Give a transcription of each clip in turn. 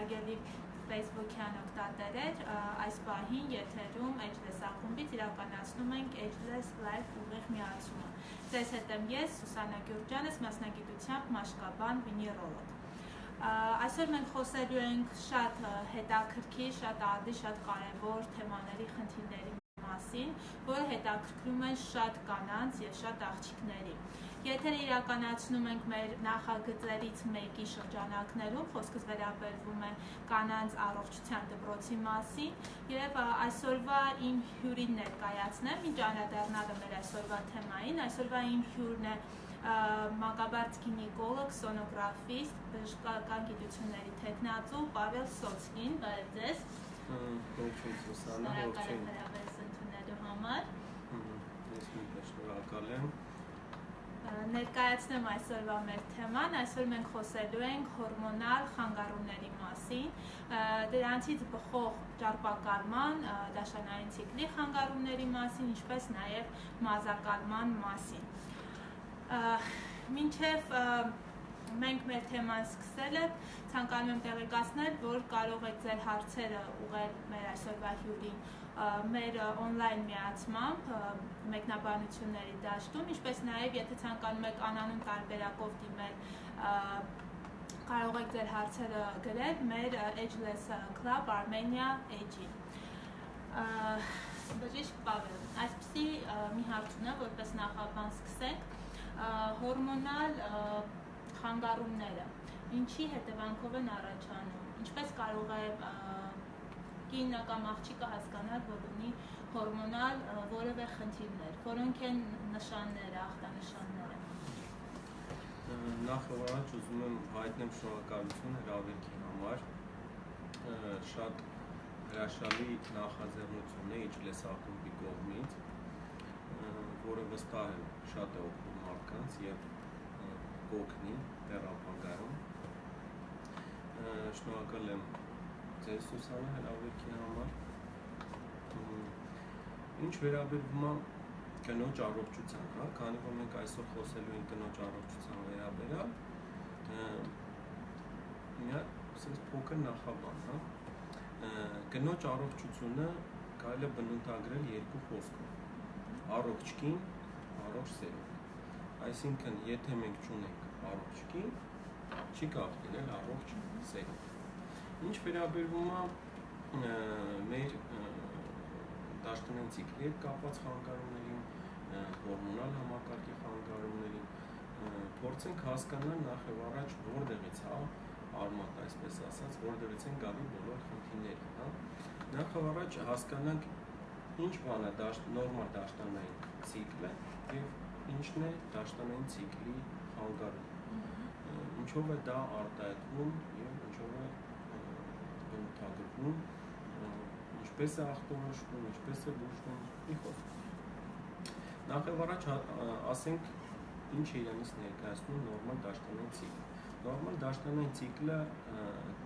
հարգելի Facebook-յան օգտատերեր, այս պահին եթերում Ageless ակումբից իրականացնում ենք Ageless Live ուղիղ միացումը։ Ձեզ հետ եմ ես, Սուսաննա Գյուրջանես, մասնագիտությամբ մաշկաբան վինիրոլոգ։ Այսօր մենք խոսելու ենք շատ հետաքրքիր, շատ ադի, շատ կարևոր թեմաների, խնդիրների մասին, որը հետաքրքրում են շատ կանանց և շատ աղջիկների։ Եթերը իրականացնում ենք մեր նախագծերից մեկի շրջանակներում, խոսքս վերաբերվում է կանանց առողջության դպրոցի մասին և այսօրվա իմ հյուրին ներկայացնեմ, ինչ անդրադառնալը մեր այսօրվա թեմային, այսօրվա իմ հյուրն է մանկաբարձ գինեկոլոգ, սոնոգրաֆիստ, բժշկական գիտությունների թեկնածու Պավել Սոցկին, բարև ձեզ։ Ողջույն Սուսաննա, ողջույն։ Հրավերս ընդունելու համար։ Ես նույնպես շնորհակալ եմ։ Ներկայացնեմ այսօրվա մեր թեման, այսօր մենք խոսելու ենք հորմոնալ խանգարումների մասին, դրանցից բխող ճարպակալման, դաշնային ցիկլի խանգարումների մասին, ինչպես նաև մազակալման մասին։ Մինչև մենք մեր թեման սկսելը, ցանկանում եմ տեղեկացնել, որ կարող եք ձեր հարցերը ուղղել մեր այսօրվա հյուրին մեր on-line միացմամբ մեկնաբանությունների դաշտում, ինչպես նաև եթե ցանկանում եք անանուն տարբերակով դիմել, կարող եք ձեր հարցերը գրել մեր Ageless Club Armenia AG-ին։ Բժիշկ Պավել, այսպիսի մի հարց ունեմ, որպես նախաբան սկսենք, հորմոնալ խանգարումները ինչի հետևանքով են առաջանում, ինչպես կարող է կինը կամ աղջիկը հասկանալ, որ ունի հորմոնալ որևէ խնդիրներ, որոնք են նշանները, ախտանշանները։ Նախ առաջ ուզում եմ հայտնել շնորհակալություն հրավերքի համար, շատ հրաշալի նախաձեռնություն է Ageless ակումբի կողմից, որը վստահ եմ շատ է օգնում մարդկանց և կօգնի դեռ ապագայում։ Շնորհակալ եմ ձեզ Սուսաննա հրավերքի համար։ Ինչ վերաբերվում է կնոջ առողջության, քանի որ մենք այսօր խոսելու ենք կնոջ առողջության վերաբերյալ, մի փոքր նախաբան, կնոջ առողջությունը կարելի է բնութագրել երկու խոսքով՝ առողջ կին, առողջ սերունդ։ Այսինքն, եթե մենք չունենք առողջ կին, չի կարող լինել առողջ սերունդ։ Ինչ վերաբերվում է մեր դաշնային ցիկլի հետ կապված խանգարումներին, հորմոնալ համակարգի խանգարումներին, փորձենք հասկանալ նախ եւ առաջ որտեղից է արմատ, այսպես ասած, որտեղից են գալի բոլոր խնդիրները, Նախ եւ առաջ հասկանանք ինչ բան է նորմալ դաշնային ցիկլը եւ ինչն է դաշնային ցիկլի խանգարումը։ Ինչով է դա արտահայտվում եւ ինչով է բնութագրվում, ինչպես է ախտորոշվում, ինչպես է բուժվում, մի խոսքով։ Նախ եւ առաջ ասենք ինչ է իրենից ներկայացնում նորմալ դաշնային ցիկլը։ Նորմալ դաշնային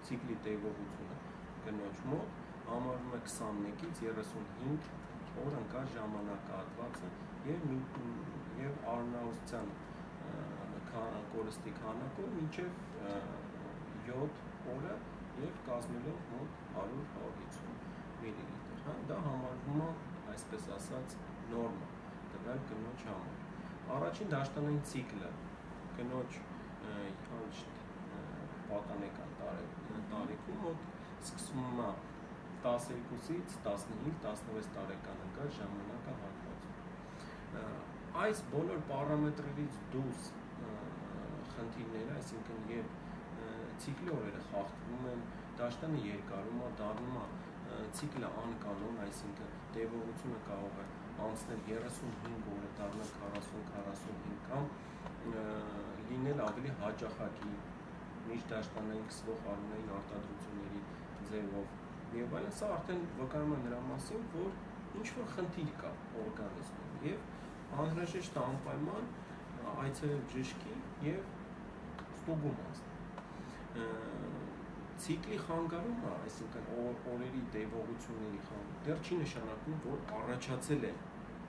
ցիկլի տևողությունը կնոջ մոտ համարվում է 21-ից 35 օր ընկած ժամանակահատվածը եւ արյունահոսության կորստի քանակով մինչեւ 7 օրը եւ կազմելով մոտ 100-150 մլ։ Դա համարվում է, այսպես ասած, նորմալ տվյալ կնոջ համար։ Առաջին դաշնային ցիկլը կնոջ պատանեկան տարիքում մոտ սկսվում է 12-ից 15-16 տարեկան ընկած ժամանակահատվածում։ Այս բոլոր պարամետրերից դուրս խնդիրները, այսինքն երբ ցիկլի օրերը խախտվում են, դաշտանը երկարում է, դառնում է ցիկլը անկանոն, այսինքն տևողությունը կարող է անցնել 35 օրը, դառնալ 40-45 կամ լինել ավելի հաճախակի միջդաշտանային քսվող արյունային արտադրությունների ձևով եւ այլն, սա արդեն վկայում է նրա մասին, որ ինչ-որ խնդիր կա օրգանիզմում եւ անհրաժեշտ է անպայման այցելել բժշկի եւ ստուգում անցնել։ Ցիկլի խանգարումը, այսինքն օրերի տևողությունների խանգարումը, դեռ չի նշանակում, որ առաջացել է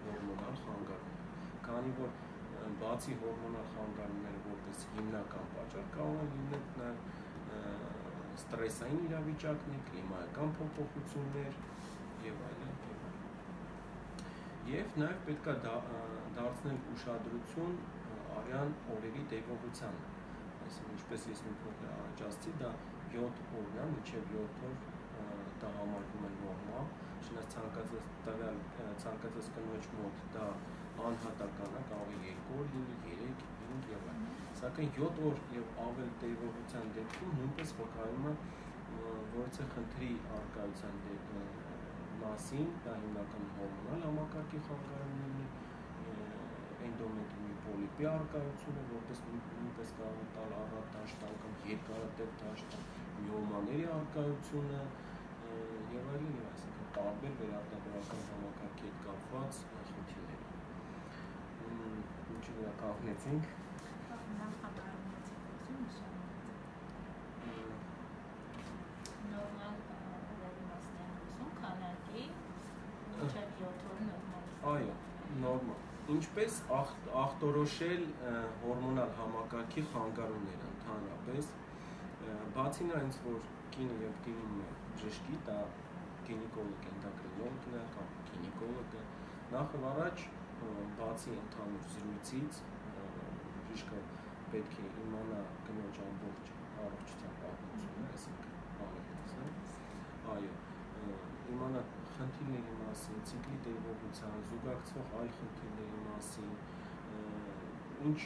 հորմոնալ խանգարում, քանի որ բացի հորմոնալ խանգարումները որպես հիմնական պատճառ կարող են լինել նաև ստրեսային իրավիճակներ, կլիմայական փոփոխություններ եւ այլն։ Եվ նաեւ պետք է դարձնել ուշադրություն արյան օրերի տևողությանը։ Այսինքն, ինչպես ես մի փոքր առաջացրի, դա 7 օրն է, մինչև 7 օր դա համարվում է նորմալ, չնայած ցանկացած կնոջ մոտ դա անհատական է, կարող է 2 օր լինի, 3, 5 եւ այլն։ Սակայն 7 օր եւ ավել տևողության դեպքում նույնպես վկայում է որոցե խնդրի առկայության մասին, դա հիմնականում հորմոնալ համակարգի խանգարումներն են, էնդոմետրիումի պոլիպի առկայությունը, որպես նույնպես կարող է տալ առատ դաշտան կամ երկարատև դաշտան, միոմաների առկայությունը եւ այլն, այսինքն տարբեր վերարտադրական համակարգի հետ կապված խնդիրներ։ Ինչու դա կապնեցինք։ Այո, նորմալ։ Ինչպես ախտորոշել հորմոնալ համակարգի խանգարումները ընդհանրապես, բացի նրանից, որ կինը եւ կինը բժշկի, դա գինեկոլոգ, էնդոկրինոլոգն է կամ գինեկոլոգը, նախ եւ առաջ բացի ընդհանուր զրույցից բժիշկը պետք է իմանա կնոջ ամբողջ առողջության պատմությունը, այսինքն ամենից, այո, իմանա խնդիրների մասին, ցիկլի տևողության, զուգակցող այլ խնդիրների մասին, ինչ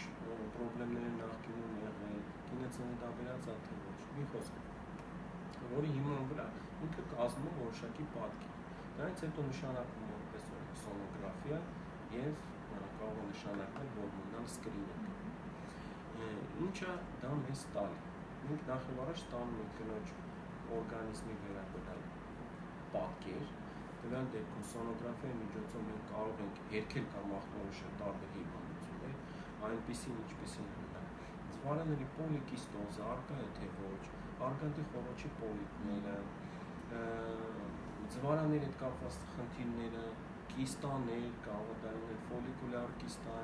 խնդիրներ են նախկինում եղել, կինը ծննդաբերած է թե ոչ, մի խոսքով, որի հիման վրա ինքը կազմում է որոշակի պատկեր։ Դրանից հետո նշանակվում է որպես սոնոգրաֆիա եւ կարող է նշանակվել հորմոնալ սկրինինգ։ Ինչա դա մեզ տալի։ Մենք նախ եւ առաջ ստանում ենք կնոջ օրգանիզմի վերաբերյալ պատկեր, տվյալ դեպքում սոնոգրաֆիայի միջոցով մենք կարող ենք հերքել կամ ախտորոշել տարբեր հիվանդություններ, այնպիսին ինչպիսին են ձվարանների պոլիկիստոզը, արկա է թե ոչ, արգանդի խոռոչի պոլիպները, ձվարանների հետ կապված խնդիրները, կիստաներ, կարող է դա լինել ֆոլիկուլյար կիստա,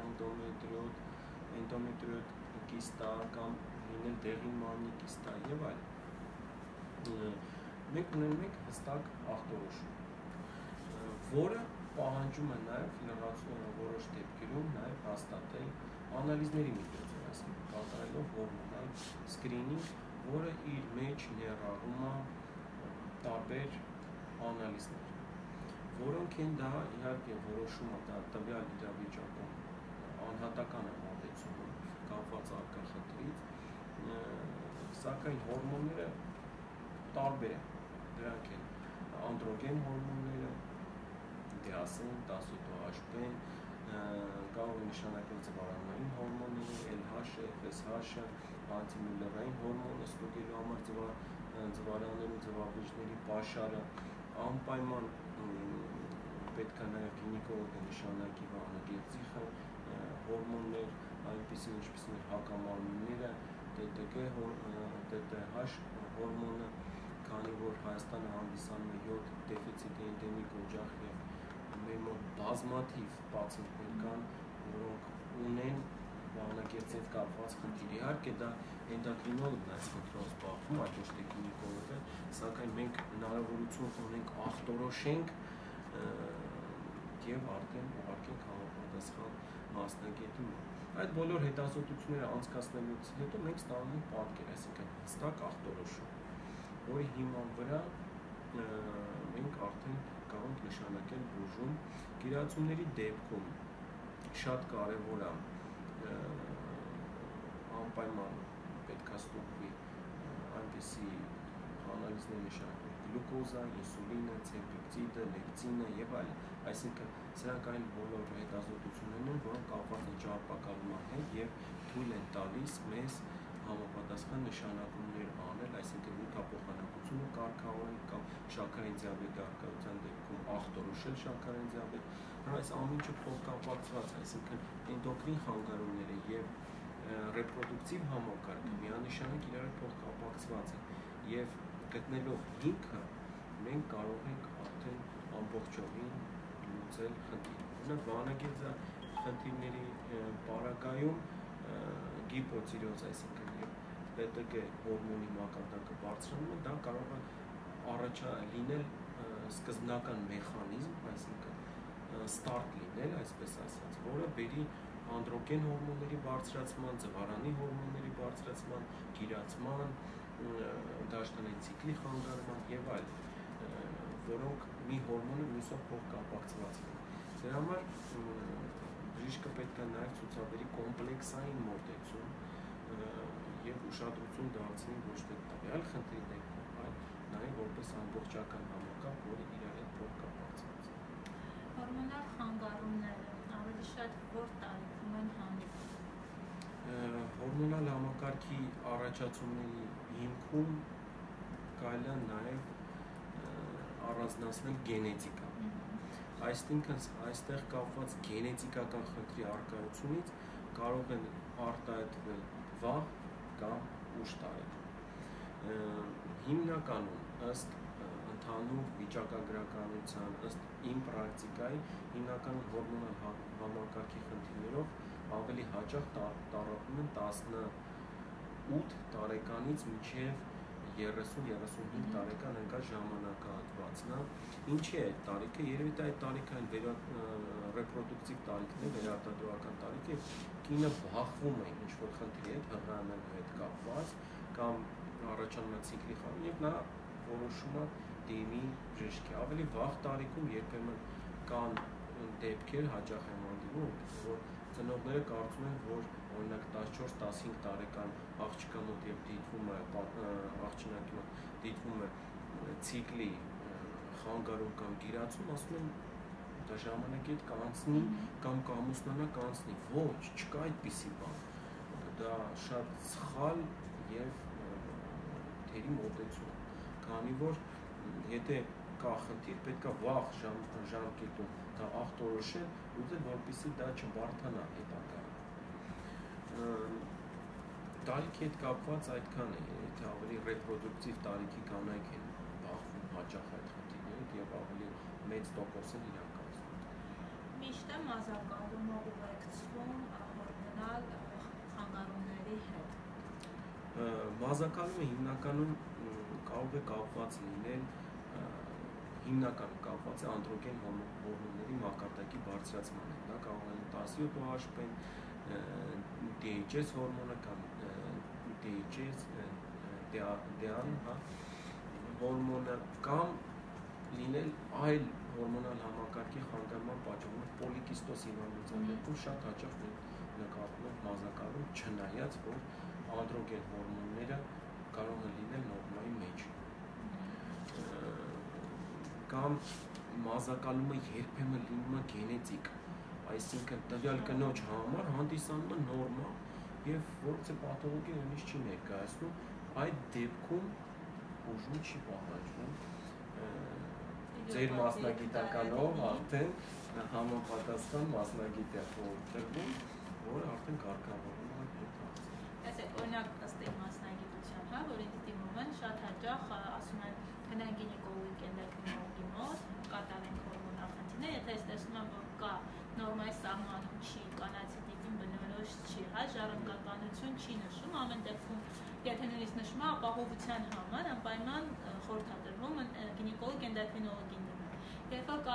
էնդոմետրիոտ կիստա կամ լինել դեղին մարմնի կիստա եւ այլն։ Մենք ունենում ենք հստակ ախտորոշում, որը պահանջում է նաեւ որոշ դեպքերում նաեւ հաստատել անալիզների միջոցով, այսինքն կատարելով հորմոնալ սկրինինգ, որը իր մեջ ներառում է տարբեր անալիզներ, որոնք են դա իհարկե որոշում է դա տվյալ իրավիճակում անհատական է մոտեցումը կապված առկա խնդրից, սակայն հորմոնները տարբեր են, դրանք են անդրոգեն հորմոնները, DHC, 17-HB, կարող է նշանակել ձվարանային հորմոնները, LH, FSH, անտիմյուլլերային հորմոնը ստուգելու համար ձվարաններու ձվաբույժների պաշարը, անպայման պետք է նաև գինեկոլոգը նշանակի վանագեղձի հորմոններ, այնպիսին ինչպիսին հակամարմինները, TTH հորմոնը, քանի որ Հայաստանը հանդիսանում է 7 դեֆիցիտի էնդեմիկ օջախ եւ մեր մոտ բազմաթիվ պացիենտներ կան, որոնք ունեն վանագեղձի հետ կապված խնդիր։ Իհարկե դա էնդոկրինոլոգն է այս խնդրով զբաղվում, այլ ոչ թե գինեկոլոգը, սակայն մենք հնարավորություն ունենք ախտորոշենք եւ արդեն ուղարկենք համապատասխան մասնագետի մոտ։ Այդ բոլոր հետազոտությունները անցկացնելուց հետո մենք ստանում ենք պատկեր, այսինքն հստակ ախտորոշում, որի հիման վրա մենք արդեն կարող ենք նշանակել բուժում։ Գերացումների դեպքում շատ կարևոր է անպայման պետք է ստուգվի այնպիսի անալիզներ նշանակել գլյուկոզա, ինսուլինը, ցերբիկցիդը, լեկտինը եւ այլն, այսինքն սրանք այն բոլոր հետազոտություններն են, որոնք կապված են ճարպակալման հետ եւ թույլ են տալիս մեզ համապատասխան նշանակումներ անել, այսինքն նյութափոխանակությունը կարգավորել կամ շաքարային դիաբետի առկայության դեպքում ախտորոշել շաքարային դիաբետ, այս ամեն ինչը փոխկապակցված է, այսինքն էնդոկրին խանգարումները եւ ռեպրոդուկտիվ համակարգը միանշանակ իրար փոխկապակցված են եւ գտնելով հիմքը մենք կարող ենք արդեն ամբողջովին լուծել խնդիրը։ Օրինակ վանագեղձի խնդիրների պարագայում գիպոցիրոզ, այսինքն ՊՏԳ հորմոնի մակարդակը բարձրանում է, դա կարող է լինել սկզբնական մեխանիզմ, այսինքն ստարտ լինել, այսպես ասած, որը բերի անդրոգեն հորմոնների բարձրացման, ձվարանի հորմոնների բարձրացման, գիրացման, դաշտային ցիկլի խանգարման եւ այլ, որոնք մի հորմոնը մյուսով փոխկապակցված են։ Դրա համար բժիշկը պետք է նաեւ ցուցաբերի կոմպլեքսային մոտեցում եւ ուշադրություն դարձնի ոչ թե տվյալ խնդրի դեպքում, այլ նաեւ որպես ամբողջական համակարգ, որը իրար հետ փոխկապակցված է։ Հորմոնալ խանգարումները ավելի շատ որ տարիքում են հանդիպում։ Հորմոնալ համակարգի առաջացումների հիմքում կարելի է նաեւ առանձնացնել գենետիկա։ Այսինքն այստեղ կապված գենետիկական խնդրի առկայությունից կարող են արտահայտվել վաղ կամ ուշ տարիքում։ Հիմնականում ըստ ընդհանուր վիճակագրականության, ըստ իմ պրակտիկայի, հիմնականում հորմոնալ համակարգի խնդիրներով ավելի հաճախ տառապում են 18 տարեկանից մինչև 30-35 տարեկան ընկած ժամանակահատվածն է։ Ինչի է այդ տարիքը? Երևի դա այդ տարիքը ռեպրոդուկտիվ տարիքն է, վերարտադրական տարիք է, կինը բախվում է ինչ-որ խնդրի հետ, հղիանալու հետ կապված կամ առաջանում է ցիկլի խանգարում եւ նա որոշում է դիմի բժշկի։ Ավելի վաղ տարիքում երբեմն կան դեպքեր, հաճախ եմ հանդիպում, որ ծնողները կարծում են, որ օրինակ 14-15 տարեկան աղջկա մոտ եւ դիտվում է ցիկլի խանգարում կամ գիրացում, ասում են դա ժամանակի հետ կանցնի կամ կամուսնանա կանցնի։ Ոչ, չկա այդպիսի բան։ Դա շատ սխալ եւ թերի մոտեցում, քանի որ եթե կա խնդիր, պետք է վաղ ժամկետում դա ախտորոշել, ուզել որպեսզի դա չբարթանա հետագայում։ Տարիքի հետ կապված այդքան է, եթե ավելի ռեպրոդուկտիվ տարիքի կանայք են բախվում հաճախ այդ խնդիրներով եւ ավելի մեծ տոկոս են իրականացնում։ Միշտ է մազակալումը ուղեկցվում հորմոնալ խանգարումների հետ։ Մազակալումը հիմնականում կարող է կապված լինել հիմնականում կապված է անդրոգեն հորմոնների մակարդակի բարձրացման հետ։ Դա կարող է 17-OHP, DHS հորմոնը կամ DHS-DAN, հորմոնը կամ լինել այլ հորմոնալ համակարգի խանգարման պատճառով պոլիկիստոզ հիվանդության դեպքում շատ հաճախ նկատվում է մազակալում, չնայած որ անդրոգեն հորմոնները կարող են լինել նորմայի մեջ։ Կամ մազակալումը երբեմն լինում է գենետիկ, այսինքն տվյալ կնոջ համար հանդիսանում է նորմա եւ որպես պաթոլոգիա նույնիսկ չի ներկայացնում, այդ դեպքում ուժում չի պահանջվում ձեր մասնագիտականով արդեն համապատասխան մասնագիտ է խորհրդվում, որը արդեն կարգավորում է այդ հարցը։ Այսինքն օրինակ ըստ իմ մասնագիտության, հա, որ ինձ դիմում են շատ հաճախ ասում են գնանք գինեկոլոգի կենտրոնի մոտ, կատարենք հորմոնալ խնդիրներ, եթե ես տեսնում եմ, որ կա նորմայի սահմանում չի, կանացիտիկին բնորոշ չի, հա, ժառանգականություն չի նշում, ամեն դեպքում եթե նույնիսկ նշում է ապահովության համար, անպայման խորհրդադրվում գինեկոլոգ էնդոկրինոլոգին դիմել։ Երբ որ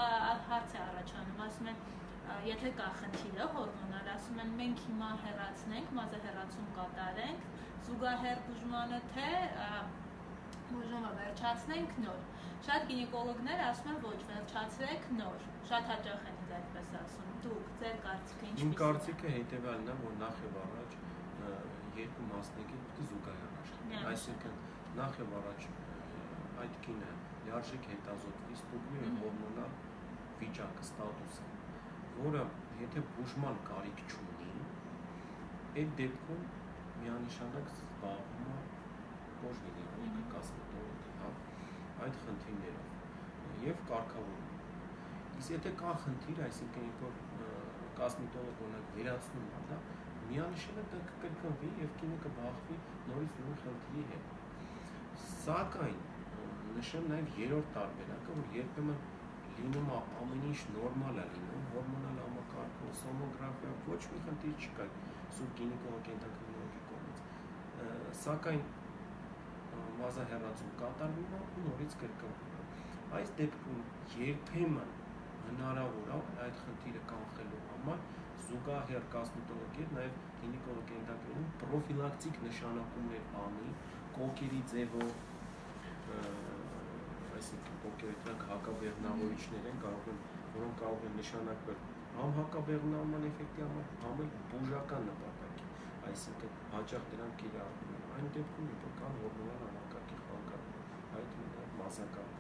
հարց է առաջանում, ասում են եթե կա խնդիրը հորմոնալ, ասում են մենք հիմա հեռացնենք, մազահեռացում կատարենք, զուգահեռ բուժմանը թե բուժումը վերջացնենք նոր։ Շատ գինեկոլոգներ ասում են ոչ, վերջացրեք նոր։ Շատ հաճախ են ինձ այդպես ասում։ Դուք ձեր կարծիքը ինչպես է։ Իմ կարծիքը հետևյալն է, որ նախ եւ առաջ երկու մասնագետ պետք է զուգահեռ աշխատեն։ Այսինքն նախ եւ առաջ այդ կինը լիարժեք հետազոտվի, ստուգվի հորմոնալ վիճակը, ստատուսը, որը եթե բուժման կարիք չունի, այդ դեպքում միանշանակ զբաղվում է ոչ գինեկոլոգը, կոսմետոլոգը, հա, այդ խնդիրներով եւ կարգավորում։ Իսկ եթե կա խնդիր, այսինքն երբ որ կոսմետոլոգը օրինակ վերացնում է, դա միանշանակ դա կկրկնվի եւ կինը կբախվի նորից նույն խնդրի հետ։ Սակայն նշեմ նաեւ երրորդ տարբերակը, որ երբեմն լինում է ամեն ինչ նորմալ է լինում, հորմոնալ համակարգը, սոմոգրաֆիա, ոչ մի խնդիր չկա, սուր գինեկոլոգ էնդոկրինոլոգի կողմից։ Սակայն մազահեռացում կատարվում է ու նորից կրկնվում է։ Այս դեպքում երբեմն հնարավոր է այդ խնդիրը կանխելու համար զուգահեռ կասմետոլոգիան նաև գինեկոլոգիայի ենթակայքում պրոֆիլակտիկ նշանակումներ անի կոկերի ձևով, այսինքն կոկերը դրանք հակաբեղմնավորիչներ են, որոնք կարող են նշանակվել համ հակաբեղմնավորման էֆեկտի համար, համ էլ բուժական նպատակի, այսինքն հաճախ դրանք կիրառվում են այն դեպքում, երբ կան հորմոնալ համակարգի խանգարում, այդ մասնականում,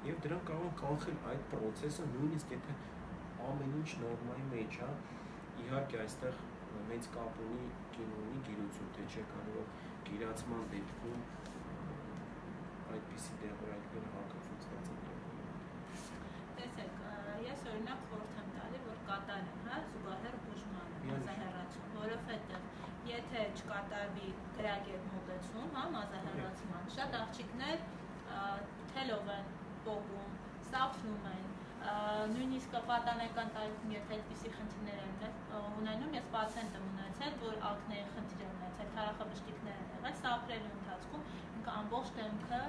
եւ դրանք կարող են կանխել այդ process-ը, նույնիսկ եթե ամեն ինչ նորմայի մեջ է, իհարկե այստեղ մեծ կապ ունի կինոյի գիրություն, թե չէ, քանի որ գիրացման դեպքում այդպիսի դեղորայքները հակացուցված են։ Տեսեք, ես օրինակ խորհուրդ եմ տալի, որ կատարեն, զուգահեռ բուժմանը, մազահեռացում, որովհետև եթե չկատարվի գրագետ մոտեցում, մազահեռացման, շատ աղջիկներ թելով են պոկում, սափնում են, նույնիսկ պատանեկան տարիքում, եթե այդպիսի խնդիրներ են ունենում, ես պացիենտ եմ ունեցել, որ ակնեի խնդիր եմ ունեցել, թարախաբշտիկներ են եղել, սափրելու ընթացքում ինքը ամբողջ դեմքը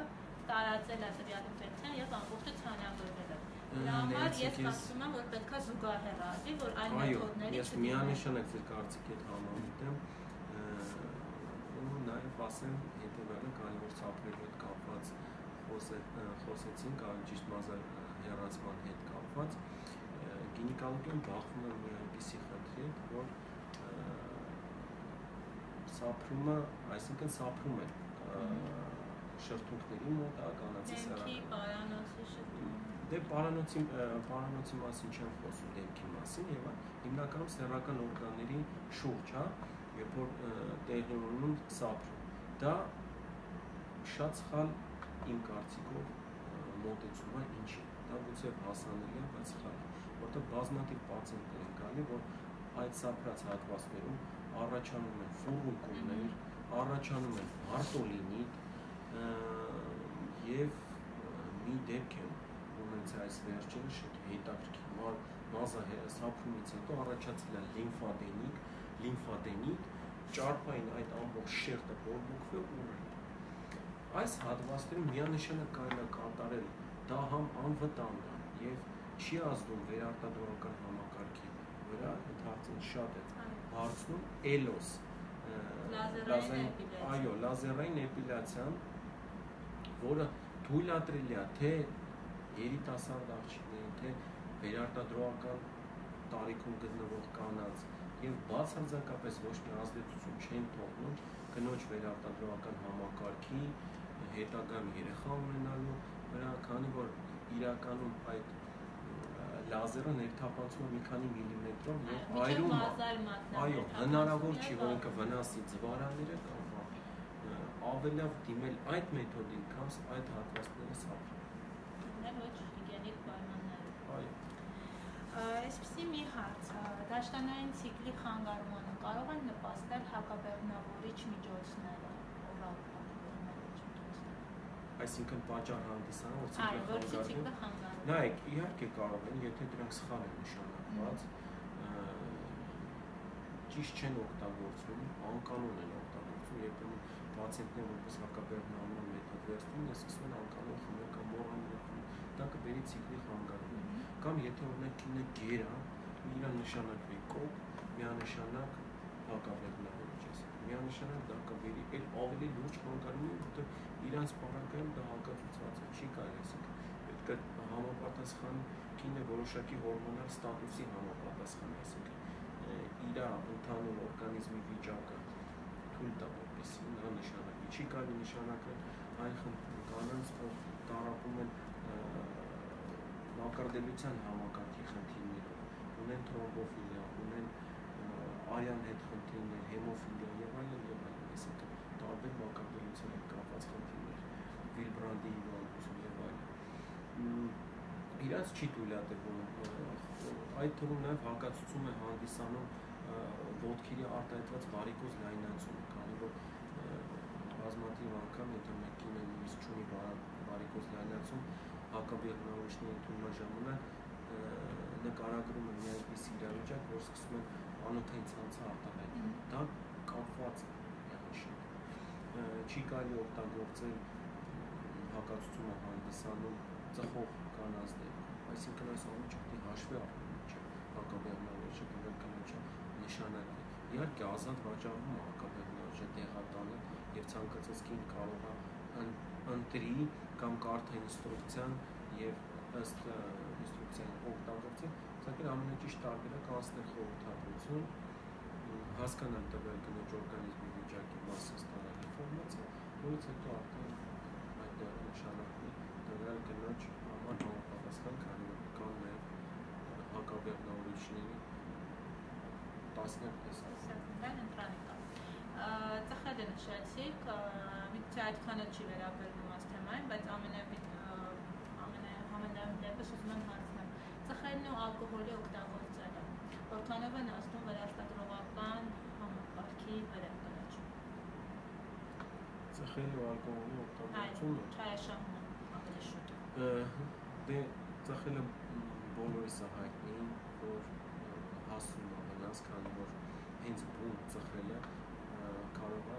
տարածել է տվյալ ինֆեկցիան եւ ամբողջը ցանավորվել է։ Դրա համար ես կարծում եմ, որ պետք է զուգահեռ արվի, որ այլ մեթոդների ես միանշանակ ձեր կարծիքի հետ համեմատ եմ, ու նաեւ ասեմ հետեւյալը, քանի որ սափրելու հետ կապված խոսեցինք, ավելի ճիշտ մազահեռացման հետ կապված, գինեկոլոգիան բախվում է մի այնպիսի խնդրի հետ, որ սափրումը, այսինքն սափրում է շրթունքների մոտ, կանացի սեռական։ Դե պարանոցի մասին չեմ խոսում, դեմքի մասին եւ հիմնականում սեռական օրգանների շուրջ, երբ որ տեղի ունենում սափրում։ Դա շատ սխալ իմ կարծիքով մոտեցում է ինչի։ Դա գուցե հասանելի է, բայց սխալ է, որտեղ բազմաթիվ պացիենտներ են գալի, որ այդ սափրած հատվածներում առաջանում են ֆուրունկուլներ, առաջանում են բարտոլինիտ եւ մի դեպք եմ ունեցել այս վերջին շատ հետաքրքիր մազահեռացումից հետո առաջացել է լիմֆադենիտ, ճարպային այդ ամբողջ շերտը բորբոքվել ու ուռել։ Այս հատվածներում միանշանակ կարելի է կատարել, դա համ անվտանգ է եւ չի ազդում վերարտադրական համակարգի վրա, ընդհանրապես շատ է հարցնում էլոս լազերային էպիլյացիան, որը թույլատրելի է թե երիտասարդ աղջիկներին, թե վերարտադրական տարիքում գտնվող կանանց եւ բացարձակապես ոչ մի ազդեցություն չեն թողնում կնոջ վերարտադրական համակարգի հետագայում երեխա ունենալու վրա, քանի որ իրականում այդ լազերը ներթափանցում է մի քանի միլիմետրով եւ այրում է, հնարավոր չի, որ ինքը վնասի ձվարանները կամ ավելի լավ դիմել այդ մեթոդին, քան այդ հատվածները սափրել։ Ոչ հիգիենիկ պայմաններով։ Այսպիսի մի հարց, դաշտանային ցիկլի խանգարումանը կարող են նպաստել հակաբեղմնավորիչ միջոցները, օրալ հակաբեղմնավորիչ միջոցները։ Այսինքն պատճառ հանդիսանում, որ ցիկլը խանգարվում։ Նայեք, իհարկե կարող են, եթե դրանք սխալ են նշանակված, ճիշտ չեն օգտագործվում, անկանոն են օգտագործվում, երբեմն պացիենտները որպես հակաբեղմնավորման մեթոդ վերցնում են, սկսում են անկանոն խմել կամ մոռանում, դա կբերի ցիկլի խանգարում։ Կամ եթե օրինակ կինը գեր է, իր նշանակվի կոկ, միանշանակ հակաբեղմնավորիչ է, միանշանակ դա կբերի էլ ավելի լուրջ խանգարում, որտեղ իրանց պարագայում դա հակացուցված է, չի կարելի, պետք է համապատասխան կինը որոշակի հորմոնալ ստատուսի համապատասխան, այսինքն իր ընդհանուր օրգանիզմի վիճակը թույլ տա, որպեսզի նա նշանակի, չի կարելի նշանակել այն կանանց, որ տառապում են մակարդելության համակարգի խնդիրներով, ունեն թրոմբոֆիլիա, ունեն արյան հետ խնդիրներ, հեմոֆիլիա եւ այլն, այսինքն տարբեր մակարդելության հետ կապված խնդիրներ, Վիլբրանդի հիվանդություն եւ այլն։ Իրանց չի թույլատրվում, այդ թվում նաեւ հակացուցում է հանդիսանում ոտքերի արտահայտված վարիկոզ լայնացումը, քանի որ բազմաթիվ անգամ, եթե մեկ կինը նույնիսկ չունի վարիկոզ լայնացում, հակաբեղմնավորիչների ընդունման ժամանակ նկարագրում է մի այնպիսի իրավիճակ, որ սկսում են անոթային ցանցը արտահայտել։ Դա կապված է միանշանակ։ չի կարելի օգտագործել հակացությունը հանդիսանում ծխող կանազդեր, այսինքն այս ամենը պետք է հաշվի առնել չէ հակաբեղմնավորիչը կնոջը նշանակի։ Իհարկե ազատ վաճառվում է հակաբեղմնավորիչը տեղատանը եւ ցանկացած կին կարող է ընտրի կամ կարդա ինստրուկցիան եւ ըստ ինստրուկցիան օգտագործել, սակայն ամենաճիշտ տարբերակը անցնել խորհրդատվություն, հասկանալ տվյալ կնոջ օրգանիզմի վիճակի մասին ստանալ ինֆորմացիա, որից հետո արդեն այդտեղ նշանակվի տվյալ կնոջ համար համապատասխան քանի որ կան նաեւ հակաբեղմնավորիչների տասնյակ տեսակ։ Ծխելը նշեցիք, միգուցե այդքանը չի վերաբերվում այս թեմային, բայց ամենահամենայնիվ դեպս ուզում եմ հարցնել. ծխելն ու ալկոհոլի օգտագործելը որքանով են ազդում վերարտադրողական համակարգի վրա կնոջ։ Ծխելը ու ալկոհոլի օգտագործումը չայաշահումը ավելի շուտ։ Դե ծխելը բոլորիս է հայտնի, որ հասցնում է վնաս, քանի որ հենց բուն ծխելը կարող է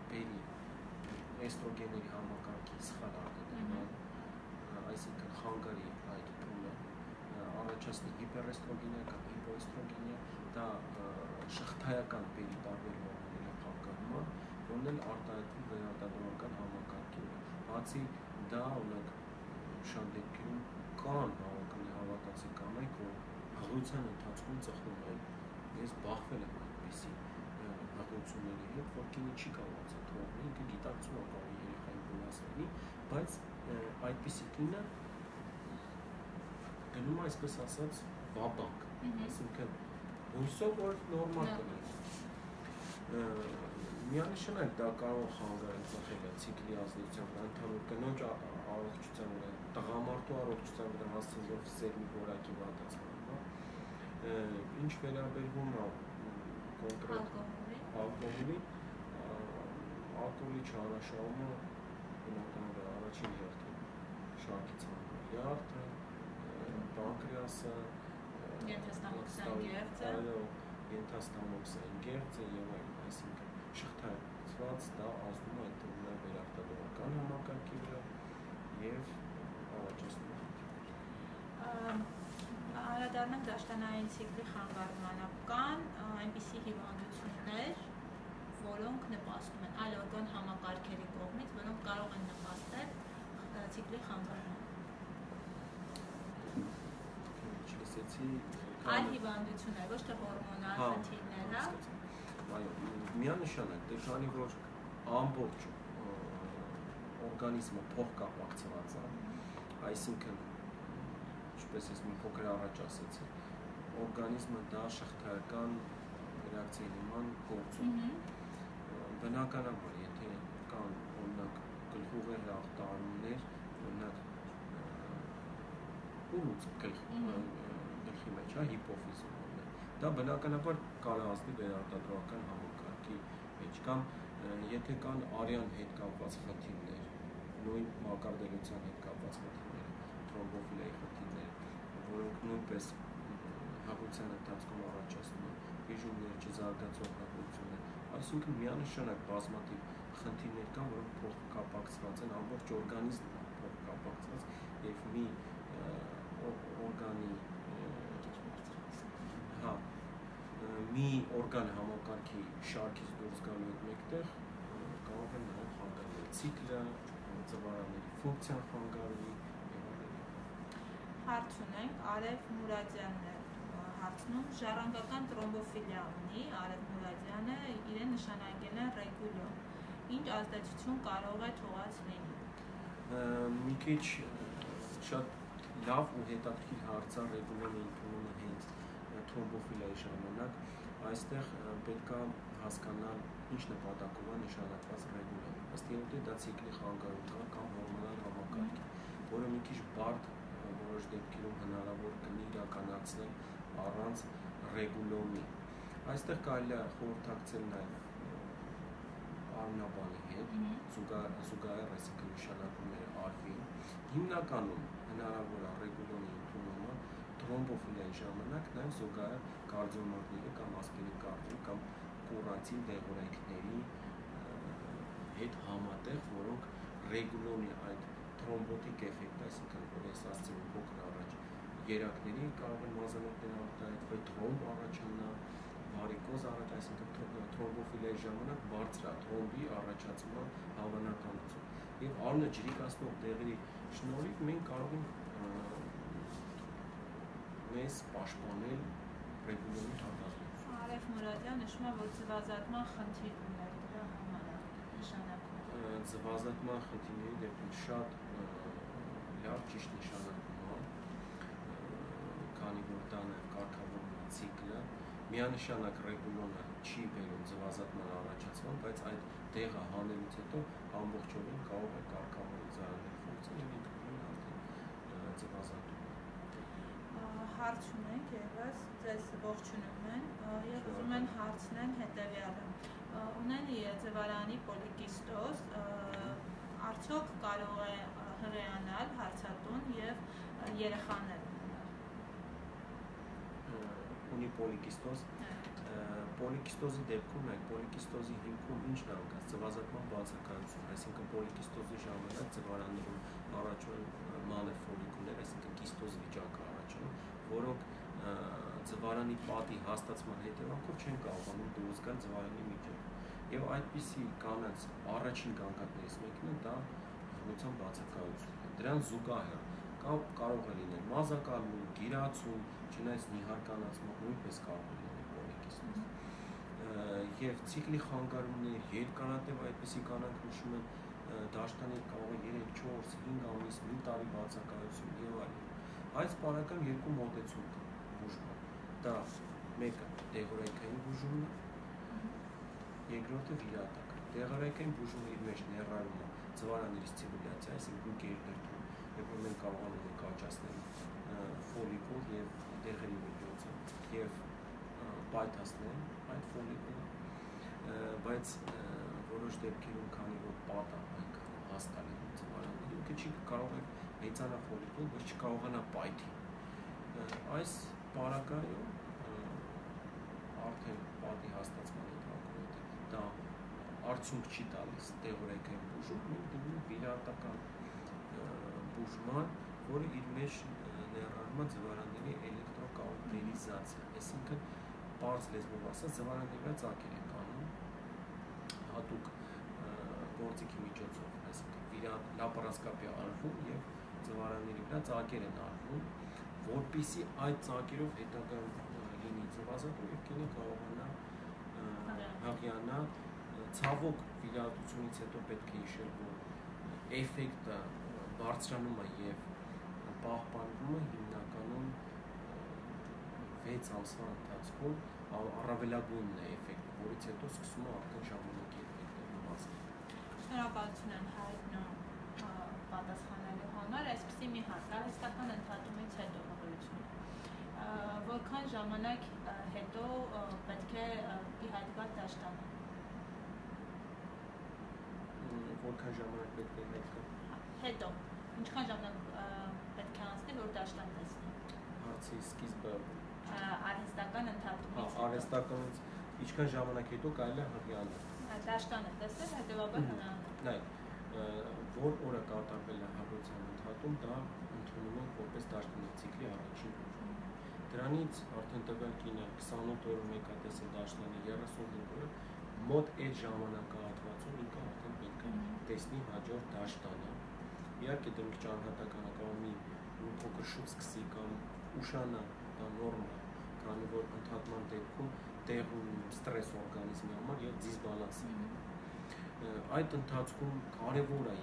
բերի էստրոգենների համակարգի սխալ արտադրման, այսինքն խանգարի այդ բունը, առաջացնի հիպերէստրոգենիա կամ հիպոէստրոգենիա, դա շղթայական բերի տարբեր հորմոնների խանգարման, որն էլ արտահայտվում վերարտադրողական համակարգի վրա։ Բացի դա օրինակ շատ դեպքերում կան հավատացի կանայք, որ հղիության ընթացքում ծխում են։ Ես բախվել եմ այդպիսի հղիությունների հետ, որ կինը չի կարող թողնել, ինքը գիտակցում է կարող երեխային վնաս լինի, բայց այդպիսի կինը գնում է այսպես ասած վաբանկ, այսինքն հույսով որ նորմալ կլինի։ Միանշանակ դա կարող խանգարել ծխելը ցիկլի ազդեցության վրա, ընդհանուր կնոջ առողջության վրա, տղամարդու առողջության վրա հասցնելով սերմի որակի վատացման։ Ինչ վերաբերվում է կոնկրետ ալկոհոլի չարաշահումը բնականաբար առաջին հերթին շարքի ցանկալյարդը, պանկրեասը, ենթաստամոքսային գեղձը եւ այլն, այսինքն շղթայացված դա ազդում է այդ վերարտադրողական համակարգի վրա եւ առաջացնում է։ Անդրադառնանք դաշտանային ցիկլի խանգարմանը, կան այնպիսի հիվանդություններ, որոնք նպաստում են այլ օրգան համակարգերի կողմից, որոնք կարող են նպաստել ցիկլի խանգարմանը։ Այլ հիվանդություններ, ոչ թե հորմոնալ խնդիրներ, հա։ Այո, միանշանակ, դե քանի որ ամբողջ օրգանիզմը փոխկապակցված է, այսինքն, ինչպես ես մի փոքր առաջ ասեցի, օրգանիզմը դա շղթայական ռեակցիայի նման գործում է։ Բնականաբար, եթե կան օրինակ գլխուղեղի ախտահարումներ, օրինակ ուռուց գլխի մեջ, հա, հիպոֆիզը, դա բնականաբար կարող ազդի վերարտադրողական համակարգի մեջ կամ եթե կան արյան հետ կապված խնդիրներ, նույն մակարդելության հետ կապված խնդիրներ, թրոմբոֆիլիայի խնդիրներ, որոնք նույնպես հաղորդության ընթացքում առաջացնում են բուժումներ, չզարգացող հաղորդություններ, այսինքն միանշանակ բազմաթիվ խնդիրներ կան, որոնք փոխկապակցված են, ամբողջ օրգանիզմը փոխկապակցված եւ մի օրգանի մի օրգան համակարգի շարքից դուրս գալու հետ մեկտեղ կարող են նաև խանգարել ցիկլը, ծավալների ֆունկցիան խանգարի եւ այլն։ Հարց ունենք, Արև Մուրադյանն է հարցնում, ժառանգական տրոմբոֆիլիա ունի Արև Մուրադյանը, իրեն նշանակել են ռեգուլո։ Ինչ ազդեցություն կարող է թողած լինի։ Մի քիչ շատ լավ ու հետաքրքիր հարց է ռեգուլոմի ընդունումը հենց թրոմբոֆիլիայի ժամանակ, այստեղ պետք է հասկանալ ինչ նպատակով է նշանակված ռեգուլոմը։ Ըստ երևույթի դա ցիկլի խանգարում կամ հորմոնալ համակարգ, որը մի քիչ բարդ որոշ դեպքերում հնարավոր կլինի իրականացնել առանց ռեգուլոմի։ Այստեղ կարելի է խորհրդակցել նաև արյունաբանի հետ, զուգահեռ, այսինքն նշանակումները արվին։ Հիմնականում հնարավոր է ռեգուլոմի ընդունումը թրոմբոֆիլիայի ժամանակ նաև զուգահեռ կարդիոմագնիտի կամ ասպիրին կարդիո կամ կուրատիվ դեղորայքների հետ համատեղ, որոնք ռեգուլոնի այդ թրոմբոտիկ էֆեկտը, այսինքն որ ես ասացի փոքր առաջ երակների կարող են մազանոթներ արտահայտվել, թրոմբ առաջանա, վարիկոզ առաջ, այսինքն թրոմբոֆիլիայի ժամանակ բարձր է թրոմբի առաջացման հավանականություն։ Եվ արյունը ջրիկացնող դեղերի շնորհիվ մենք կարող ենք մեզ պաշտպանել ռեգուլոնի հակազդեցություն։ Արև Մուրադյան նշում է, որ ձվազատման խնդիր ուներ դրա համար նշանակում։ Ձվազատման խնդիրների դեպքում շատ լավ ճիշտ նշանակում է, քանի որ դա նաև կարգավորման ցիկլը, միանշանակ ռեգուլոնը չի բերում ձվազատման առաջացման, բայց այդ դեղը հանելուց հետո ամբողջովին կարող է կարգավորել զարաների ֆունկցիան եւ ինքնուրույն արդեն ձվազատում։ Հարց ունենք ևս, ձեզ ողջունում են եւ ուզում են հարցնեն հետեւյալը։ Ունեն ձվարանի պոլիկիստոզ, արդյոք կարող է հղիանալ հարցատուն եւ երեխաներ ունենալ։ Ունի պոլիկիստոզ։ Պոլիկիստոզի դեպքում պոլիկիստոզի հիմքում ինչն է անկած ձվազատման բացակայություն, այսինքն պոլիկիստոզի ժամանակ ձվարաններում առաջանում մանր ֆոլիկուլներ, այսինքն կիստոզ վիճակը առաջանում, որոնք ձվարանի պատի հաստացման հետևանքով չեն կարողանում դուրս գալ ձվարանի միջով։ Եվ այդպիսի կանանց առաջին գանգատներից մեկն է դա հղիության բացակայությունն է։ Դրան զուգահեռ կարող է լինել մազակալում, գիրացում, չնայած նիհարկանացման նույնպես կարող է լինել պոլիկիստոզ։ Եվ ցիկլի խանգարումներ, երկարատև այդպիսի կանանք նշում են դաշտանի կարող է 3, 4, 5 ամիս, մի տարի բացակայություն եւ այլն։ Այս պարական երկու մոտեցում կա բուժման։ Դա մեկը դեղորայքային բուժումն է, երկրորդը վիրատական։ Դեղորայքային բուժումը իր մեջ ներառում է ձվարանների ստիմուլյացիա, այսինքն գերդրդում, երբ որ մենք կարողանում ենք աճացնել ֆոլիկուլ եւ դեղերի միջոցով եւ պայթացնել այդ ֆոլիկուլը, բայց որոշ դեպքերում քանի որ պատը այնքան հաստատ է ձվարանների, ինքը չի կարող է մեծանա ֆոլիկուլ, բայց չկարողանա պայթի։ Այս պարագայում արդեն պատի հաստացման հետևանքով դա արդյունք չի տալիս դեղորայքային բուժում, մենք դիմում վիրատական բուժման, որը իր մեջ ներառում է ձվարանների էլեկտրոկաուտերիզացիա, այսինքն պարզ լեզվով ասած ձվարանների վրա ծակեր են կանում հատուկ գործիքի միջոցով, այսինքն լապարասկոպիա արվում եւ ձվարանների վրա ծակեր են արվում, որպեսզի այդ ծակերով հետագայում լինի ձվազատում եւ կինը կարողանա հղիանա։ Ցավոք վիրահատությունից հետո պետք է հիշել, որ էֆեկտը բարձրանում է եւ պահպանվում է հիմնականում 6 ամսվա ընթացքում, առավելագույնն է էֆեկտը, որից հետո սկսում է արդեն ժամանակի էֆեկտը հասնել։ Շնորհակալություն են Հայտնո պատասխանելու համար, այսպեսի մի հարց, արհեստական ընդհատումից հետո հղիություն։ Որքան ժամանակ հետո պետք է դիհայդրատ դաշտանալ։ Որքան ժամանակ պետք է հետո, ինչքան ժամանակ պետք է անցնի, որ դաշտան տեսնի։ Հարցի սկիզբը արհեստական ընդհատումից հետո։ Արհեստականից ինչքան ժամանակ հետո կարելի է հղիանել։ Դաշտանը տեսնել, հետևաբար հնարավոր։ Նայեք, որ օրը կատարվել է հղիության ընդհատում, դա ընդունում ենք որպես դաշտանի ցիկլի առաջին օր։ Դրանից արդեն տվյալ կինը 28 օրը մեկ է տեսել դաշտանի 35 օրը, մոտ այդ ժամանակահատվածում ինքը արդեն պետք է տեսնի հաջորդ դաշտանը։ Իհարկե դրանք ճարհատական կարող մի փոքր շուտ սկսի կամ ուշանա, դա նորմալ է, քանի որ ընդհատման դեպքում տեղում ստրես օրգանիզմի համար եւ դիսբալանս է։ Այդ ընթացքում կարևոր է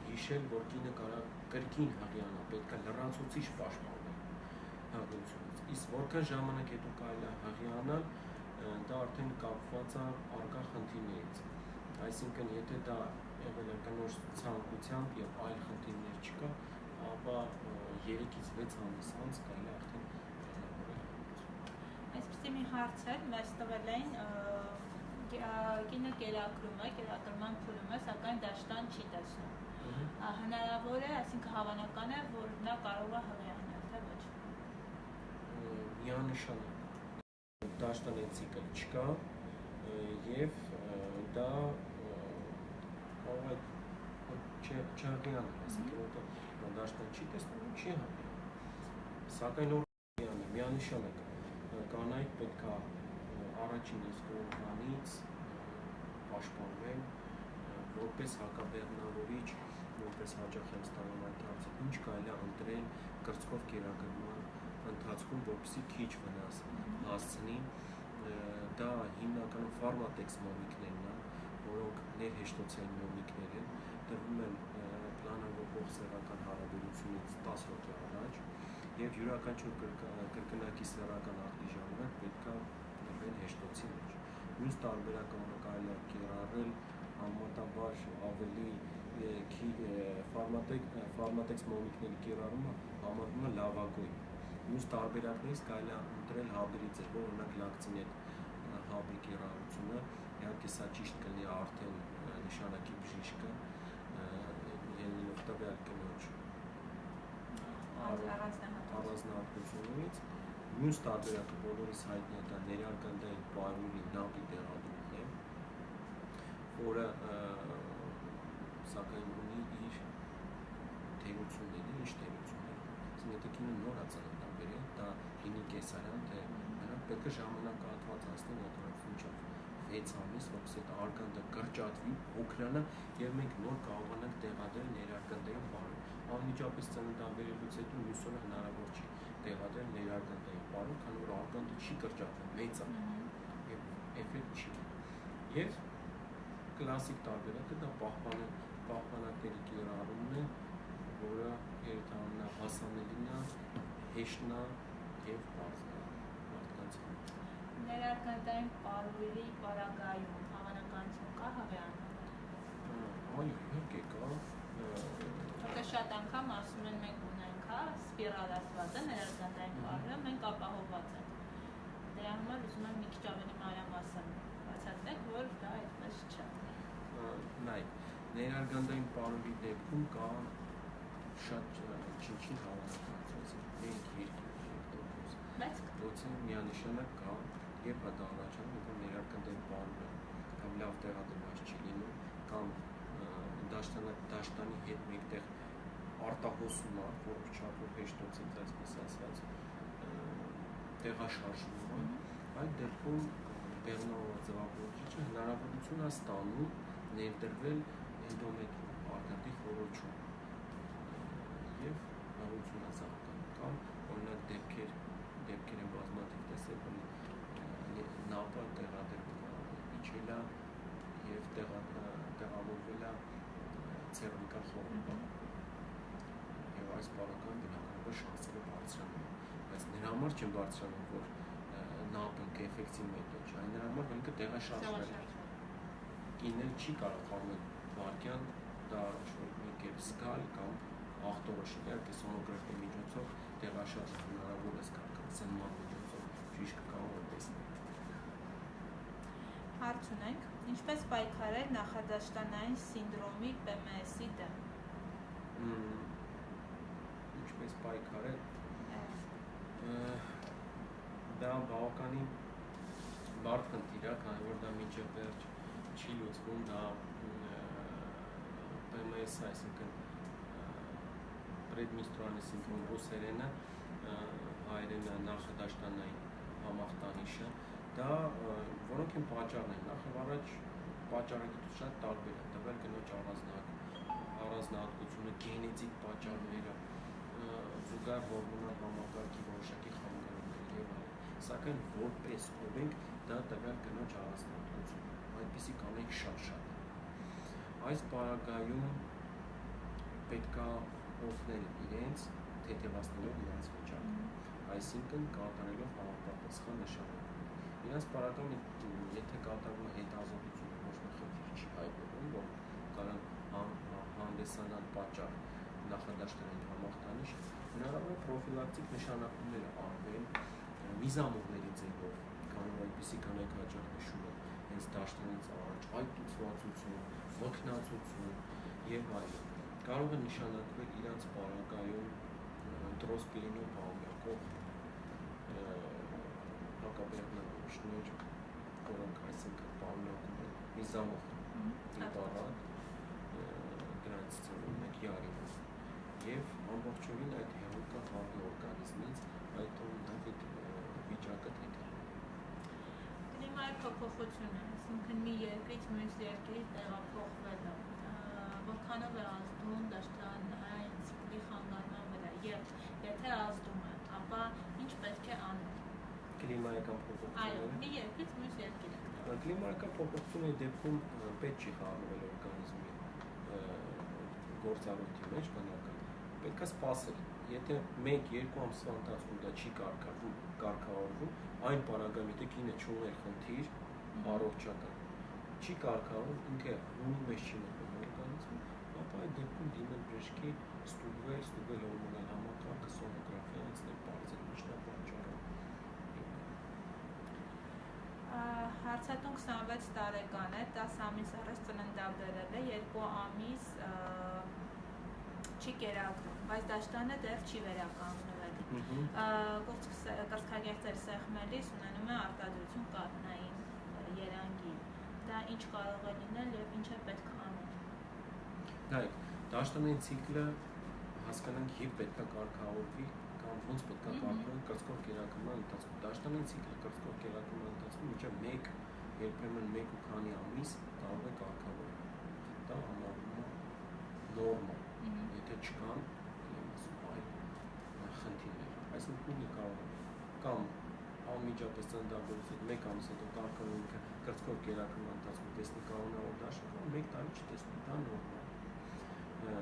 հիշել, որ կինը կարող կրկին հղիանա, պետք է լրացուցիչ պաշտպանվել հղիությունից։ Իսկ որքան ժամանակ հետո կարելի է հղիանալ, դա արդեն կապված է առկա խնդիրներից։ Այսինքն, եթե դա եղել է կնոջ ցանկությամբ եւ այլ խնդիրներ չկա, ապա 3-ից 6 ամիս անց կարելի է արդեն ճանաչել հղիություն։ Այսպեսի մի հարց է, մեզ տվել էին կինը կերակրում է, կերակրման փուլում է, սակայն դաշտան չի տեսնում։ Հնարավոր է, այսինքն հավանական է, որ նա կարող է հղիանել, թե ոչ։ Միանշանակ դաշտանի ցիկլ չկա եւ դա կարող է չհղիան, այսինքն որտեղ դաշտան չի տեսնում, չի հղիան։ Սակայն օրգանի միանշանակ կանայք պետք է առաջին իսկ օրգանից պաշտպանվեն որպես հակաբեղմնավորիչ, որպես հաճախ եմ ստանում այդ հարցը, ինչ կարելի է ընտրել կրծքով կերակրման ընթացքում, որպեսզի քիչ վնաս հասցնի, դա հիմնականում ֆարմատեքս մոմիկներն են, որոնք ներհեշտոցային մոմիկներ են, տրվում են պլանավորվող սեռական հարաբերությունից 10 րոպե առաջ, եւ յուրաքանչյուր կրկնակի սեռական ակտի ժամանակ պետք է տրվել հեշտոցի մեջ։ Մյուս տարբերակը կարելի է կիրառել համեմատաբար ավելի ֆարմատեքս մոմիկների կիրառումը համարվում է լավագույն։ Մյուս տարբերակներից կարելի է ընտրել հաբերի ձև, օրինակ լակտինետ հաբի կիրառությունը, իհարկե սա ճիշտ կլինի արդեն նշանակի բժիշկը ելնելով տվյալ կնոջ առանձնահատկությունից։ Մյուս տարբերակը բոլորիս հայտնի է, դա ներարգանդային պարուրի նապի տեղադրումն է, որը սակայն ունի իր թերությունները, ինչ թերություններ։ Եթե կինը նոր է ծննդաբերել, դա լինի կեսարյան, թե նրանք պետք է ժամանակահատված հասնեն օտարացնիչով 6 ամիս, որպեսզի այդ արգանդը կրճատվի, փոքրանա եւ մենք նոր կարողանանք տեղադրել ներարգանդային պարուր։ Անմիջապես ծննդաբերելուց հետո մյուս օրը հնարավոր չի տեղադրել ներարգանդային պարուր, քանի որ արգանդը չի կրճատվում, մեծ է եւ էֆեկտ չի։ Եվ կլասիկ տարբերակը դա պահպանակների կիրառումն է, որը երթանա հասանելին է, հեշտն է եւ բարձր է մարդկանց համար։ Ներարգանդային պարուրի պարագայում հավանականություն կա հղիանալու։ Այո, իհարկե կա։ Որտե շատ անգամ ասում են մենք ունենք, հա, սպիրալացված է ներարգանդային պարուրը, մենք ապահովված ենք։ Դրա համար ուզում եմ մի քիչ ավելի մանրամասն բացատրեք, որ դա այդպես չէ։ Նայեք, ներարգանդային պարուրի դեպքում կա շատ չնչին հավանականություն, 1-2%։ Բայց դոցը միանշանակ կա, երբ դա առաջանում, որ ներարգանդային պարուրը կամ լավ տեղադրված չի լինում, կամ դաշտանի հետ մեկտեղ արտահոսում է, որով չափով հեշտոցից, այսպես ասած, տեղաշարժվում է, այդ դեպքում բեղմնավորված ձևավորիչը հնարավորություն է ստանում ներդրվել էնդոմետրիում, արգանդի խոռոչում եւ հաղորդություն է զարգանում, կամ օրինակ դեպքեր են բազմաթիվ տեսել, որ նապը տեղադրվում է իջել է եւ տեղավորվել է ցերվիկալ խոռոչում եւ այս պարագայում բնականաբար շանսերը բարձրանում են, բայց նրա համար չեն բարձրանում, որ նապը կեֆեկտիվ մեթոդ չէ, այն նրա համար, որ ինքը տեղաշարժվել է։ Կինն չի կարող ամեն վարքյան դա մի կերպ զգալ կամ ախտորոշել, իհարկե սոնոգրաֆիայի միջոցով տեղաշարժ հնարավոր է զգալ կամ սնման միջոցով բժիշկը կարող է տեսնել։ Հարց ունենք, ինչպես պայքարել նախադաշտանային սինդրոմի PMS-ի դեմ։ Ինչպես պայքարել։ Դա բավականին բարդ խնդիր է, քանի որ դա մինչև վերջ չի լուծվում, դա PMS, այսինքն predmenstrual syndrome ռուսերենը, հայերենը նախադաշտանային համախտանիշը, դա որոնք են պատճառներ, նախ եւ առաջ պատճառագիտությունը շատ տարբեր է, տվյալ կնոջ առանձնահատկությունը, գենետիկ պատճառները, զուգահեռ հորմոնալ համակարգի որոշակի խանգարումներ եւ այլն, սակայն որպես օրենք դա տվյալ կնոջ առանձնահատկություն, այդպիսի կանայք շատ են։ Այս պարագայում պետք է օգնել իրենց, թեթևացնելով իրենց վիճակը, այսինքն կատարելով համապատասխան նշանակում։ Իրենց պարագայում, եթե կատարվում է հետազոտությունը, ոչ մի խնդիր չի հայտնվում, որ կարող հանդեսանալ պատճառ նախադաշտանային համախտանիշ, հնարավոր է պրոֆիլակտիկ նշանակումներ արվեն միզամուղների ձևով, քանի որ այդպիսի կանայք հաճախ նշում են հենց դաշտանից առաջ այտուցվածություն, վքնածություն եւ այլն։ Կարող է նշանակվել իրանց պարագայում տրոսպիրինով բաղյակող հակաբեղմնավորիչներ, որոնք այսինքն պարունակում են միզամուղ պրեպարատ, ծծում եք յարիվով եւ ամբողջովին այդ հեղուկը հավի օրգանիզմից այդ վիճակը դիտել։ Կլիմայի փոփոխությունը, այսինքն մի երկրից մյուս երկրի տեղափոխվելը, որքանով է ազդում դաշտան այն ցիկլի խանգարման վրա եւ եթե ազդում է, ապա ինչ պետք է անել։ Կլիմայական փոփոխությունը։ Այո, մի երկրից մյուս երկիր։ Կլիմայական փոփոխությունների դեպքում պետք չի խառնվել օրգանիզմի գործառույթի մեջ բնական։ Պետք է սպասել։ Եթե 1-2 ամսվա ընթացքում դա չի կարգավորվում, այն պարագայում եթե կինը չուներ խնդիր առողջական, չի կարգավորվում, ինքը հունի մեջ չի մտնում օրգանիզմը, ապա այդ դեպքում դիմել բժշկի ստուգվել հորմոնալ համակարգը, սոնոգրաֆիա անցնել բարձր միջնապատճառը։ Հարցատուն 26 տարեկան է, 10 ամիս առաջ ծննդաբերել է, 2 ամիս չի կերակրում, բայց դաշտանը դեռ չի վերականգնվել։ Կրծքագեղձեր սեղմելիս ունենում է արտադրություն կաթնային երանգի։ Դա ինչ կարող է լինել եւ ինչ է պետք անել։ Նայեք, դաշտանային ցիկլը հասկանանք եւ պետք է կարգավորվի կամ ոնց պետք է կարգավորվի կրծքով կերակրման ընթացքում։ Դաշտանային ցիկլը կրծքով կերակրման ընթացքում մինչեւ 1, երբեմն 1 ու քանի ամիս կարող է կարգավորվել։ Դա համարվում է նորմալ։ Եթե չկան այլ խնդիրներ, այսինքն կարող է կամ անմիջապես ծննդաբերության 1 ամիս հետո կարգավորվում կրծքով կերակրման ընթացքում տեսնի կանոնավոր դաշտ, կամ 1 տարի չտեսնի, դա նորմալ է։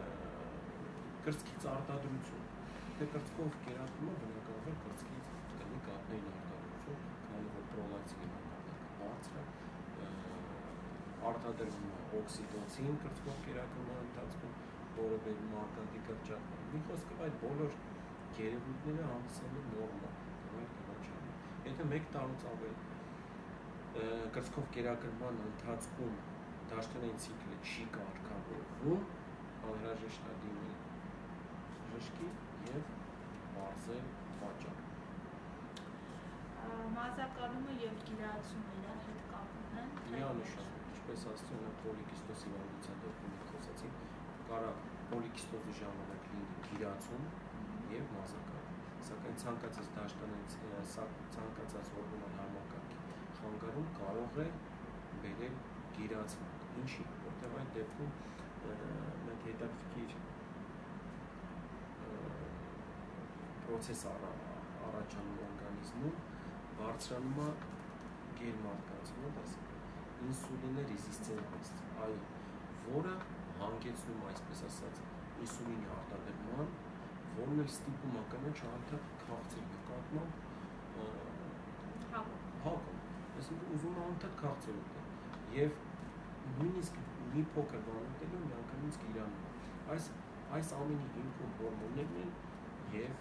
Կրծքից արտադրություն, եթե կրծքով կերակրում է, բնականաբար կրծքից կլինի կաթնային արտադրություն, քանի որ պրոլակտինի մակարդակը բարձր է, արտադրվում է օքսիտոցին կրծքով կերակրման ընթացքում, որը բերում է արտադի կրճատման։ Մի խոսքով այդ բոլոր երևույթները հանդիսանում են նորմալ, եթե 1 տարուց ավել կրծքով կերակրման ընթացքում դաշտանային ցիկլը չի կարգավորվում, անհրաժեշտ է դիմել բժշկի եւ բարձր պատճառ։ Մազակալումը եւ գիրացումը իրար հետ կապ ունեն։ Միանշանակ, ինչպես ասում են պոլիկիստոզ հիվանդության դեպքում խոսեցին, կարա պոլիկիստոզի ժամանակ լինի գիրացում եւ մազակալում, սակայն ցանկացած դաշտանային ցանկացած հորմոնալ համակարգի խանգարում կարող է բերել գիրացման։ Ինչի՞, որտեղ այդ դեպքում մենք հետաքրքիր պրոցես առաջանում օրգանիզմում, բարձրանում է գերմարտկացումը, այսինքն ինսուլինը ռեզիստենտ, այո, որը հանգեցնում այսպես ասած ինսուլինի արտադրման, որն էլ ստիպում է կանոչ անդադ քաղցր նկատմամբ հակում, այսինքն ուզում է անդադ քաղցր ուտել եւ նույնիսկ մի փոքր բան ուտելու միանգամից իրանում։ Այս ամենի հիմքում հորմոններն են եւ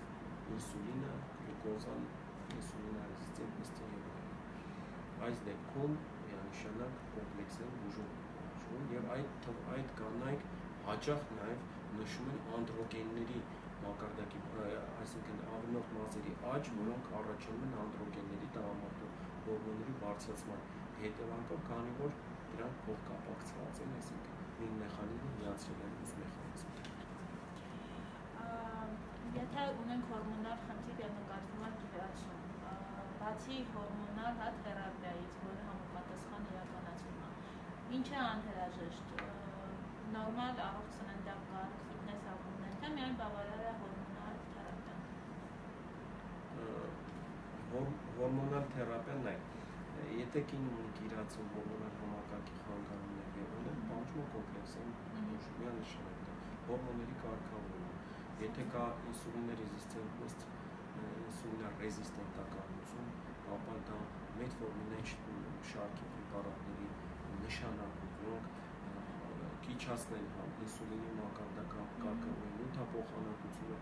ինսուլինը, գլյուկոզան, ինսուլինարեզիստենտը եւ այլն։ Այս դեպքում միանշանակ կոմպլեքսներ բուժում եւ այդ կանայք հաճախ նաեւ նշում են անդրոգենների մակարդակի, այսինքն ավելորդ մազերի աճ, որոնք առաջանում են անդրոգենների տղամարդու հորմոնների բարձրացման հետևանքով, քանի որ դրանք փոխկապակցված են, այսինքն մի մեխանիզմը միացրել են մյուս մեխանիզմին։ Եթե ունենք հորմոնալ խնդիր եւ նկատվում է գիրացում, բացի հորմոնալ թերապիայից, որը համապատասխան իրականացվում է, ինչ է անհրաժեշտ։ Նորմալ առողջ ծննդակարգ, ֆիթնես ակումբներ, թե միայն բավարար է հորմոնալ թերապիան։ Հորմոնալ թերապիան եթե կինը ունի գիրացում, հորմոնալ համակարգի խանգարումներ եւ այլն, բանջում կոմպլեքսային միանշանակ հորմոնների կարգավորումը։ Եթե կա ինսուլինարեզիստենտականություն, ապա դա մեթֆորմինեջ շարքի պրեպարատների նշանակում, որոնք կիչացնեն ինսուլինի մակարդակը կարգավորեն, նյութափոխանակությունը,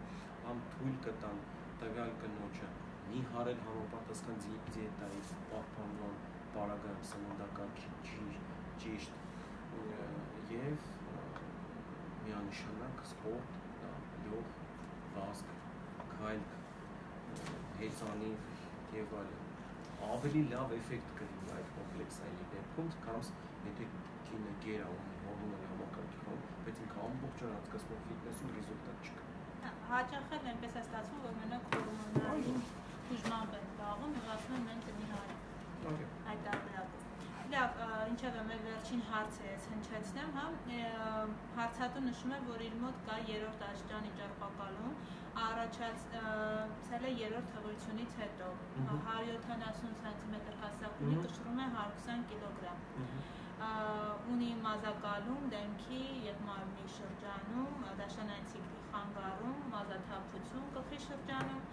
կամ թույլ կտան տվյալ կնոջը մի հարել համապատասխան դիետայի պահպանման պարագայում սննդակարգի ճիշտ եւ միանշանակ սպորտ, լող, վազք, քայլք, հեծանիվ եւ այլն։ ավելի լավ էֆեկտ կլինի այդ կոմպլեքսային դեպքում, քան եթե կինը գերա ունի հորմոնալ համակարգի, բայց ինքը ամբողջ օր անցկացնում ֆիթնեսում ռեզուլտատ չկա։ Հաճախ էլ այնպես է ստացվում, որ մենակ հորմոնալ բուժմամբ են զբաղվում, եւ ասում են մենք դնի հարի։ Այդ տարբերակով։ Լավ, ինչևէ մեր վերջին հարցը ես հնչեցնեմ, հա, հարցատու նշում է, որ իր մոտ կա 3-րդ աշճանի ճարպակալում, առաջացել է 3-րդ հղիությունից հետո, 170 սմ հասակ ունի, կշռում է 120 կգ, ունի մազակալում, դեմքի եւ մարմնի շրջանում, դաշնային ցիկլի խանգարում, մազաթափություն գլխի շրջանում,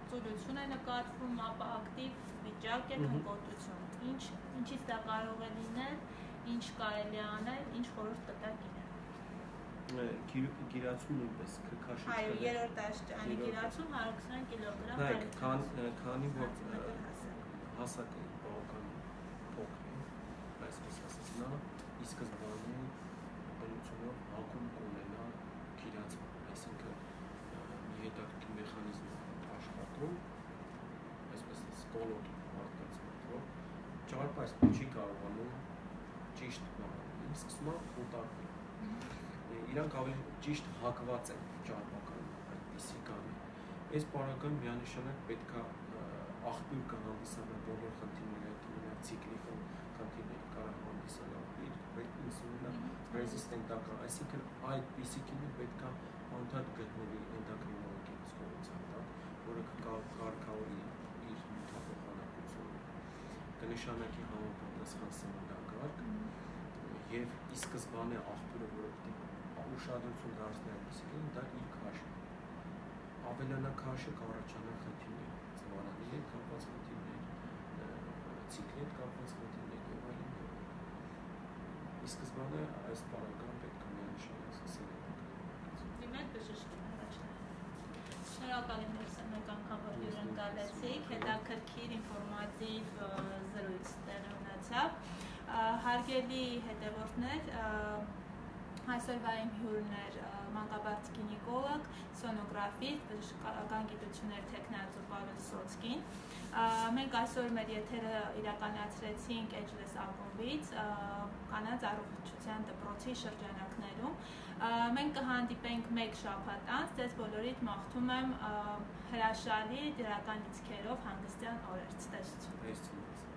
ծուլություն է նկատվում, ապակտիվ վիճակ է, հնկոտություն, ինչից դա կարող է լինել, ինչ կարելի է անել, ինչ խորհուրդ կտակ իրեն։ Գիրացում նույնպես քաշի։ Այո, 3-րդ աշճանի գիրացում 120 կգ։ Քանի որ հասակը բավական փոքր է, այսպես ասած, նա ի սկզբանե բնությունով հակում կունենա գիրացում, այսինքն մի հետաքրքիր մեխանիզմ աշխատում, այսպես ասած, կոլոտ մարդկանց մոտ, ճարպը չի կարողանում ճիշտ սկսում է խոտակվել։ Իրանք ավելի ճիշտ հակված են ճարպակալում, այդպիսի կանի։ Այս պարագան միանշանակ պետք է աղբյուր կհանդիսանա բոլոր խնդիրների, այդ ցիկլի խնդիրների կարող հանդիսանալ ինսուլինա ռեզիստենտական, այսինքն այդպիսի կինը պետք է անդադ գտնվի էնդոկրինոլոգիից կողմից, որը կարգավորի իր նյութափոխանակությունը, կնշանակի համապատասխան սննդակարգ եւ ի սկզբանե աղբյուրը, որը պետք է ուշադրություն դարձնի այդպիսին, դա իր քաշը։ Ավելանա քաշը կառաջանա խնդիրներ, ծավալանի հետ կապված խնդիրներ, ցիկլի հետ կապված խնդիրներ եւ այլն։ Ի սկզբանե այս պարագան պետք է միանշանակ սկսել հետաքրքրել։ Դիմել բժշկին առաջնային։ Շնորհակալ եմ մեկ անգամ որ հյուրընկալեցիք, հետաքրքիր ինֆորմատիվ զրույց տեղի ունեցավ։ Հարգելի հետևորդներ, այսօրվա իմ հյուրն էր մանկաբարձ գինեկոլոգ, սոնոգրաֆիստ, բժշկական գիտությունների թեկնածու Պավել Սոցկին։ Մենք այսօր մեր եթերը իրականացրեցինք Ageless ակումբից, կանանց առողջության դպրոցի շրջանակներում։ Մենք կհանդիպենք մեկ շաբաթ անց, ձեզ բոլորիդ մաղթում եմ հրաշալի դրական լիցքերով հանգստյան օրեր։ Ցտեսություն։